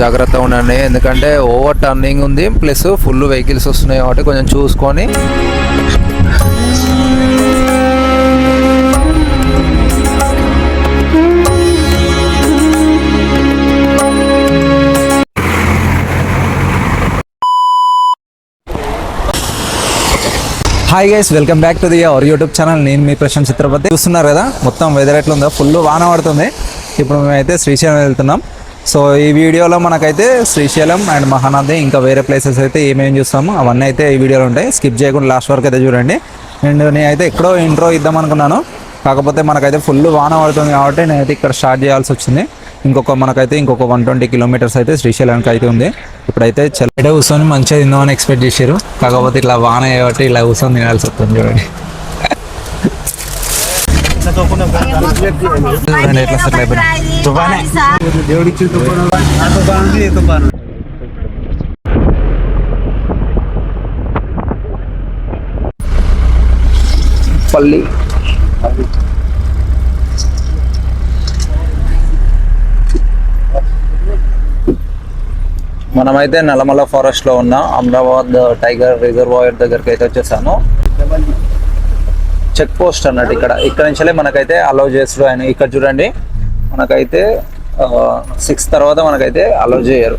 జాగ్రత్తగా ఉండండి, ఎందుకంటే ఓవర్ టర్నింగ్ ఉంది, ప్లస్ ఫుల్ వెహికల్స్ వస్తున్నాయి కాబట్టి కొంచెం చూసుకొని. Hi guys, welcome back to the our YouTube channel. నేను మీ ప్రశాంత్ చిత్రపతి. చూస్తున్నారు కదా మొత్తం వెదర్ ఎట్లుందో, ఫుల్ వాన పడుతుంది. ఇప్పుడు మేమైతే శ్రీశైలం వెళ్తున్నాం. సో ఈ వీడియోలో మనకైతే శ్రీశైలం అండ్ మహానది ఇంకా వేరే ప్లేసెస్ అయితే ఏమేమి చూస్తాము అవన్నీ అయితే ఈ వీడియోలో ఉంటాయి. స్కిప్ చేయకుండా లాస్ట్ వరకు అయితే చూడండి. అండ్ నేనైతే ఎక్కడో ఇంట్రో ఇద్దాం అనుకున్నాను, కాకపోతే మనకైతే ఫుల్ వాన పడుతుంది కాబట్టి నేనైతే ఇక్కడ స్టార్ట్ చేయాల్సి వచ్చింది. మనకైతే ఇంకొక 120 కిలోమీటర్స్ అయితే శ్రీశైలానికి అయితే ఉంది. ఇప్పుడైతే చల్లట కూర్చొని మంచిగా తిందామని ఎక్స్పెక్ట్ చేశారు, కాకపోతే ఇట్లా వాన కాబట్టి ఇలా కూర్చొని తినాల్సి వస్తుంది. చూడండి ఎట్లా సెటిల్ అయిపోయింది. పల్లి మనమైతే నల్లమల్ల ఫారెస్ట్ లో ఉన్న అమరాబాద్ టైగర్ రిజర్వాయర్ దగ్గరికి అయితే వచ్చేసాము. చెక్ పోస్ట్ అన్నట్టు ఇక్కడ నుంచే మనకైతే అలౌ చేస్తారు ఆయన. ఇక్కడ చూడండి, మనకైతే 6 తర్వాత మనకైతే అలౌ చేయరు.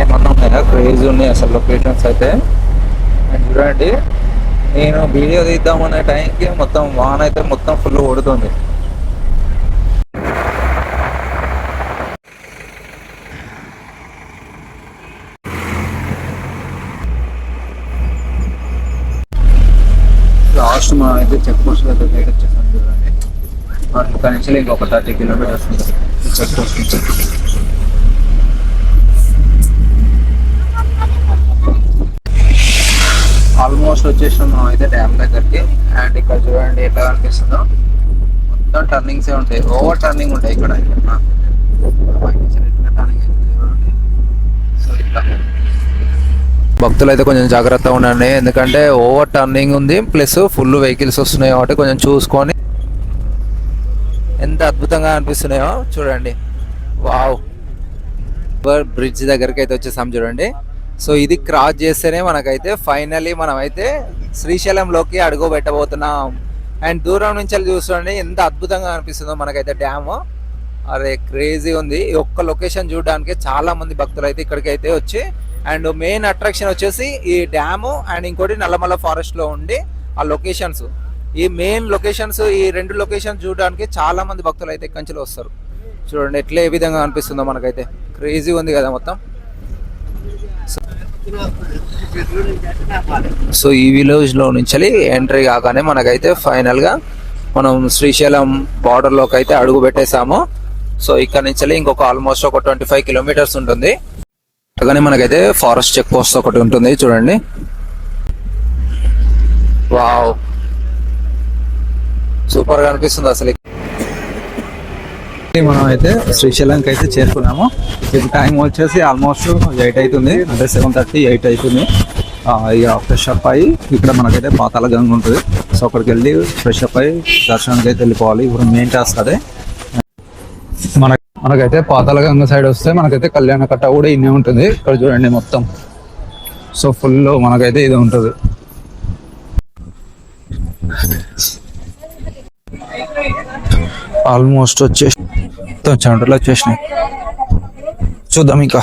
ఏమన్నా ఉన్నాయా, క్రేజీ ఉన్నాయి అసలు లొకేషన్స్ అయితే. చూడండి, నేను వీడియో తీద్దామనే టైంకి మొత్తం వాన అయితే మొత్తం ఫుల్ కొడుతుంది. లాస్ట్ మనం అయితే చెక్ పోస్ట్ దగ్గర వచ్చేసాం. చూడండి, ఇక్కడ నుంచి ఇంకొక 30 కిలోమీటర్స్ ఉంటుంది చెక్ పోస్ట్ నుంచి. ఆల్మోస్ట్ వచ్చేసాం మనం అయితే డ్యామ్ దగ్గరికి. అండ్ ఇక్కడ చూడండి ఎట్లా కనిపిస్తుందో, మొత్తం టర్నింగ్సే ఉంటాయి, ఓవర్ టర్నింగ్ ఉంటాయి ఇక్కడ. సో ఇట్లా భక్తులు అయితే కొంచెం జాగ్రత్తగా ఉండండి, ఎందుకంటే ఓవర్ టర్నింగ్ ఉంది, ప్లస్ ఫుల్ వెహికల్స్ వస్తున్నాయి కాబట్టి కొంచెం చూసుకొని. ఎంత అద్భుతంగా అనిపిస్తున్నాయో చూడండి. వావ్, బ్రిడ్జ్ దగ్గరికి అయితే వచ్చేసాం చూడండి. సో ఇది క్రాస్ చేస్తేనే మనకైతే ఫైనలీ మనమైతే శ్రీశైలంలోకి అడుగు పెట్టబోతున్నాం. అండ్ దూరం నుంచి చూడండి ఎంత అద్భుతంగా అనిపిస్తుందో మనకైతే డ్యామ్. అరే క్రేజీ ఉంది. ఈ ఒక్క లొకేషన్ చూడడానికి చాలా మంది భక్తులు అయితే ఇక్కడికి అయితే వచ్చి, అండ్ మెయిన్ అట్రాక్షన్ వచ్చేసి ఈ డ్యాము అండ్ ఇంకోటి నల్లమల్ల ఫారెస్ట్ లో ఉండి ఆ లొకేషన్స్, ఈ మెయిన్ లొకేషన్స్, ఈ 2 లొకేషన్స్ చూడడానికి చాలా మంది భక్తులు అయితే ఇక్కడి నుంచి వస్తారు. చూడండి ఎట్లా ఏ విధంగా అనిపిస్తుందో మనకైతే, క్రేజీ ఉంది కదా మొత్తం. సో ఈ విలేజ్ లో నుంచి ఎంట్రీ కాగానే మనకైతే ఫైనల్ గా మనం శ్రీశైలం బార్డర్ లోకి అయితే అడుగు పెట్టేసాము. సో ఇక్కడ నుంచి ఇంకొక ఆల్మోస్ట్ ఒక 25 కిలోమీటర్స్ ఉంటుంది. అలాగే మనకైతే ఫారెస్ట్ చెక్ పోస్ట్ ఒకటి ఉంటుంది చూడండి. వావ్, సూపర్ గా అనిపిస్తుంది అసలు. మనం అయితే శ్రీశైలంకి అయితే చేరుకున్నాము. ఇప్పుడు టైం వచ్చేసి ఆల్మోస్ట్ 8 అవుతుంది, అంటే 7:30, 8 అవుతుంది. ఇక ఫ్రెష్ అప్ అయ్యి ఇక్కడ మనకైతే పాతాళ గంగ ఉంటుంది. సో అక్కడికి వెళ్ళి ఫ్రెష్ అప్ అయ్యి దర్శనానికి అయితే వెళ్ళిపోవాలి. ఇప్పుడు మెయిన్ టాస్క్ అదే. మనకైతే పాతాళ గంగ సైడ్ వస్తే మనకైతే కళ్యాణ కట్ట కూడా ఇన్నే ఉంటుంది. ఇక్కడ చూడండి మొత్తం, సో ఫుల్ మనకైతే ఇది ఉంటుంది. ఆల్మోస్ట్ వచ్చేసి చెంటలు వచ్చేసినాయి. చూద్దాం, ఇంకా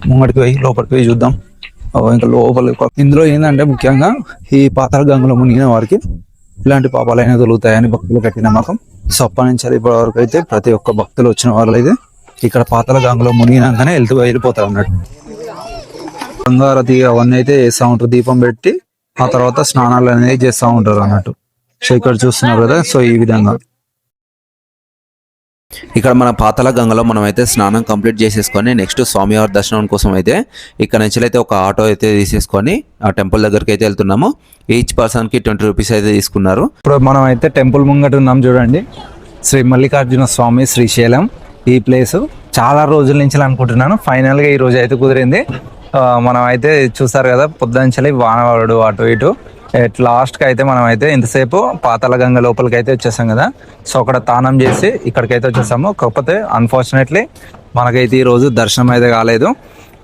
ముంగడికి పోయి లోపలికి పోయి చూద్దాం. ఇంకా లోపలికి ఇందులో ఏంటంటే ముఖ్యంగా ఈ పాతాళ గంగలో మునిగిన వారికి ఇలాంటి పాపాలైనా తొలుగుతాయని భక్తులు కట్టిన నమ్మకం. సో అప్పటి నుంచి ఇప్పటి వరకు అయితే ప్రతి ఒక్క భక్తులు వచ్చిన వాళ్ళు అయితే ఇక్కడ పాతాళ గంగలో మునిగినాకనే వెళ్ళిపోతారు అన్నట్టు. గంగారతి అవన్నీ అయితే చేస్తూ ఉంటారు, దీపం పెట్టి ఆ తర్వాత స్నానాలు అనేది చేస్తూ ఉంటారు అన్నట్టు. సో ఇక్కడ చూస్తున్నారు కదా, సో ఈ విధంగా ఇక్కడ మన పాతాళ గంగలో మనం అయితే స్నానం కంప్లీట్ చేసేసుకొని నెక్స్ట్ స్వామివారి దర్శనం కోసం అయితే ఇక్కడ నుంచి అయితే ఒక ఆటో అయితే తీసేసుకొని ఆ టెంపుల్ దగ్గరికి అయితే వెళ్తున్నాము. ఈచ్ పర్సన్ కి 20 రూపీస్ అయితే తీసుకున్నారు. ఇప్పుడు మనం అయితే టెంపుల్ ముంగట ఉన్నాం చూడండి. శ్రీ మల్లికార్జున స్వామి శ్రీశైలం. ఈ ప్లేస్ చాలా రోజుల నుంచి అనుకుంటున్నాను, ఫైనల్ గా ఈ రోజు అయితే కుదిరింది. మనం అయితే చూసారు కదా, పొద్దుంచలి వానవాడు అటు ఇటు. ఎట్ లాస్ట్కి అయితే మనం అయితే ఇంతసేపు పాతాళ గంగ లోపలికి అయితే వచ్చేసాం కదా. సో అక్కడ తానం చేసి ఇక్కడికైతే వచ్చేసాము. కాకపోతే అన్ఫార్చునేట్లీ మనకైతే ఈరోజు దర్శనం అయితే కాలేదు.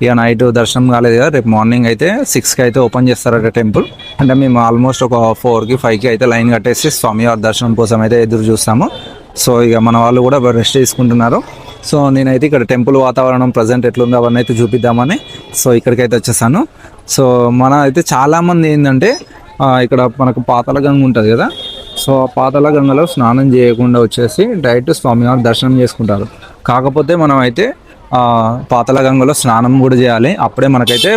ఇక నైట్ దర్శనం కాలేదు కదా. రేపు మార్నింగ్ అయితే 6కి అయితే ఓపెన్ చేస్తారట టెంపుల్. అంటే మేము ఆల్మోస్ట్ ఒక 4కి 5కి అయితే లైన్ కట్టేసి స్వామివారి దర్శనం కోసం అయితే ఎదురు చూస్తాము. సో ఇక మన వాళ్ళు కూడా రెస్ట్ తీసుకుంటున్నారు. సో నేనైతే ఇక్కడ టెంపుల్ వాతావరణం ప్రజెంట్ ఎట్లుందో అవన్నీ అయితే చూపిద్దామని సో ఇక్కడికైతే వచ్చేసాను. సో మన అయితే చాలామంది ఏంటంటే ఇక్కడ మనకు పాతాళ గంగ ఉంటుంది కదా. సో ఆ పాతాళ గంగలో స్నానం చేయకుండా వచ్చేసి డైరెక్ట్ స్వామివారి దర్శనం చేసుకుంటారు. కాకపోతే మనం అయితే పాతాళ గంగలో స్నానం కూడా చేయాలి. అప్పుడే మనకైతే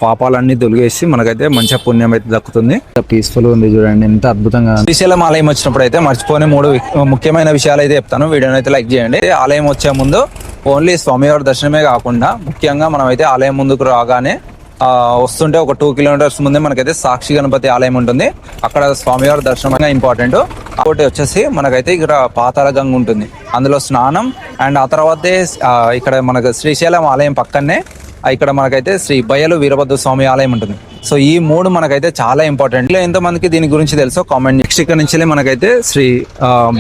పాపాలన్నీ తొలగేసి మనకైతే మంచిగా పుణ్యం అయితే దక్కుతుంది. పీస్ఫుల్ ఉంది చూడండి, ఎంత అద్భుతంగా. శ్రీశైలం ఆలయం వచ్చినప్పుడు అయితే మర్చిపోని 3 ముఖ్యమైన విషయాలు అయితే చెప్తాను. వీడియోని అయితే లైక్ చేయండి. ఆలయం వచ్చే ముందు ఓన్లీ స్వామివారి దర్శనమే కాకుండా ముఖ్యంగా మనం అయితే ఆలయం ముందుకు రాగానే వస్తుంటే ఒక 2 కిలోమీటర్స్ ముందే మనకైతే సాక్షి గణపతి ఆలయం ఉంటుంది. అక్కడ స్వామివారి దర్శనం ఇంపార్టెంట్. ఒకటి వచ్చేసి మనకైతే ఇక్కడ పాతాళ గంగ ఉంటుంది, అందులో స్నానం. అండ్ ఆ తర్వాతే ఇక్కడ మనకు శ్రీశైలం ఆలయం పక్కనే ఇక్కడ మనకైతే శ్రీ బయలు వీరభద్ర స్వామి ఆలయం ఉంటుంది. సో ఈ 3 మనకైతే చాలా ఇంపార్టెంట్. ఎంతమందికి దీని గురించి తెలుసో కామెంట్. నెక్స్ట్ ఇక్కడ నుంచి మనకైతే శ్రీ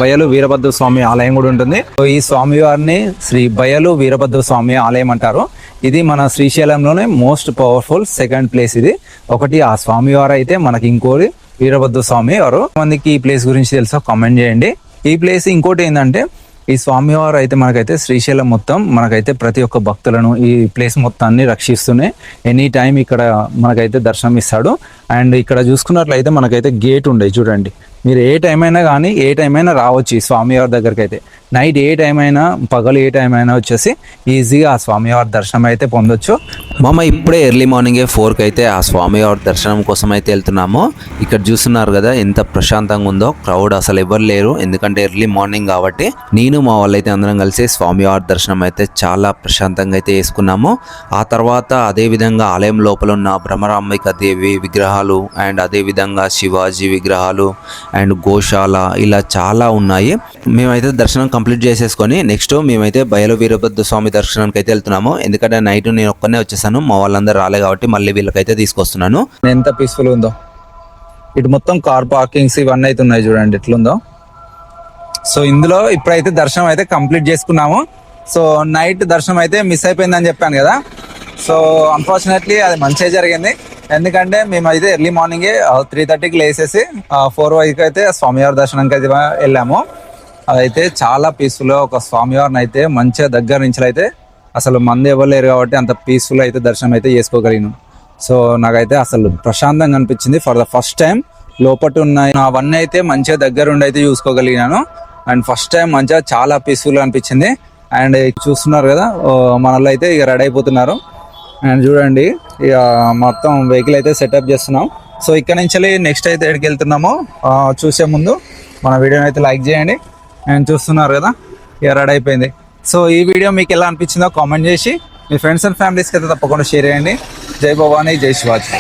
బయలు వీరభద్ర స్వామి ఆలయం కూడా ఉంటుంది. సో ఈ స్వామి వారిని శ్రీ బయలు వీరభద్ర స్వామి ఆలయం అంటారు. ఇది మన శ్రీశైలంలోనే మోస్ట్ పవర్ఫుల్ సెకండ్ ప్లేస్ ఇది. ఒకటి ఆ స్వామి వారు అయితే మనకి ఇంకోటి వీరభద్ర స్వామి వారు. మందికి ఈ ప్లేస్ గురించి తెలుసో కామెంట్ చేయండి. ఈ ప్లేస్ ఇంకోటి ఏంటంటే ఈ స్వామివారు అయితే మనకైతే శ్రీశైలం మొత్తం మనకైతే ప్రతి ఒక్క భక్తులను ఈ ప్లేస్ మొత్తాన్ని రక్షిస్తూనే ఎనీ టైం ఇక్కడ మనకైతే దర్శనం ఇస్తాడు. అండ్ ఇక్కడ చూసుకున్నట్లయితే మనకైతే గేట్ ఉండేది చూడండి. మీరు ఏ టైం అయినా కానీ ఏ టైం అయినా రావచ్చు ఈ స్వామివారి దగ్గరికి. అయితే నైట్ ఏ టైం అయినా పగలు ఏ టైం అయినా వచ్చేసి ఈజీగా ఆ స్వామివారి దర్శనం అయితే పొందొచ్చు. ఇప్పుడే ఎర్లీ మార్నింగే 4కి అయితే ఆ స్వామివారి దర్శనం కోసం అయితే వెళ్తున్నాము. ఇక్కడ చూస్తున్నారు కదా ఎంత ప్రశాంతంగా ఉందో. క్రౌడ్ అసలు ఎవరు లేరు, ఎందుకంటే ఎర్లీ మార్నింగ్ కాబట్టి. నేను మా వాళ్ళైతే అందరం కలిసి స్వామివారి దర్శనం అయితే చాలా ప్రశాంతంగా అయితే చేసుకున్నాము. ఆ తర్వాత అదేవిధంగా ఆలయం లోపల ఉన్న భ్రమరాంబిక దేవి విగ్రహాలు అండ్ అదేవిధంగా శివాజీ విగ్రహాలు అండ్ గోశాల ఇలా చాలా ఉన్నాయి. మేమైతే దర్శనం కంప్లీట్ చేసేసుకొని నెక్స్ట్ మేమైతే బయలు వీరభద్ర స్వామి దర్శనానికి అయితే వెళ్తున్నాము. ఎందుకంటే నైట్ నేను ఒక్కనే వచ్చేసాను, మా వాళ్ళందరూ రాలే కాబట్టి మళ్ళీ వీళ్ళకైతే తీసుకొస్తున్నాను. ఎంత పీస్ఫుల్ ఉందో. ఇటు మొత్తం కార్ పార్కింగ్స్ ఇవన్నీ అయితే ఉన్నాయి చూడండి ఎట్లుందో. సో ఇందులో ఇప్పుడైతే దర్శనం అయితే కంప్లీట్ చేసుకున్నాము. సో నైట్ దర్శనం అయితే మిస్ అయిపోయిందని చెప్పాను కదా. సో అన్ఫార్చునేట్లీ అది మంచిగా జరిగింది. ఎందుకంటే మేమైతే ఎర్లీ మార్నింగే 3:30కి లేసేసి 4 అయితే స్వామివారి దర్శనానికి అయితే వెళ్ళాము. అదైతే చాలా పీస్ఫుల్గా ఒక స్వామివారిని అయితే మంచిగా దగ్గర నుంచి అయితే అసలు మంది ఇవ్వలేరు కాబట్టి అంత పీస్ఫుల్ అయితే దర్శనం అయితే చేసుకోగలిగినాం. సో నాకైతే అసలు ప్రశాంతంగా అనిపించింది. ఫర్ ద ఫస్ట్ టైం లోపల ఉన్న అవన్నీ అయితే మంచిగా దగ్గర ఉండి అయితే చూసుకోగలిగినాను. అండ్ ఫస్ట్ టైం మంచిగా చాలా పీస్ఫుల్గా అనిపించింది. అండ్ చూస్తున్నారు కదా మనలో అయితే ఇక రెడీ అయిపోతున్నారు. అండ్ చూడండి ఇక మొత్తం వెహికల్ అయితే సెటప్ చేస్తున్నాం. సో ఇక్కడ నుంచి నెక్స్ట్ అయితే ఎక్కడికి వెళ్తున్నామో చూసే ముందు మన వీడియోని అయితే లైక్ చేయండి. అండ్ చూస్తున్నారు కదా ఇక రెడీ అయిపోయింది. సో ఈ వీడియో మీకు ఎలా అనిపించిందో కామెంట్ చేసి మీ ఫ్రెండ్స్ అండ్ ఫ్యామిలీస్కి అయితే తప్పకుండా షేర్ చేయండి. జై భవానీ, జై శివాజీ.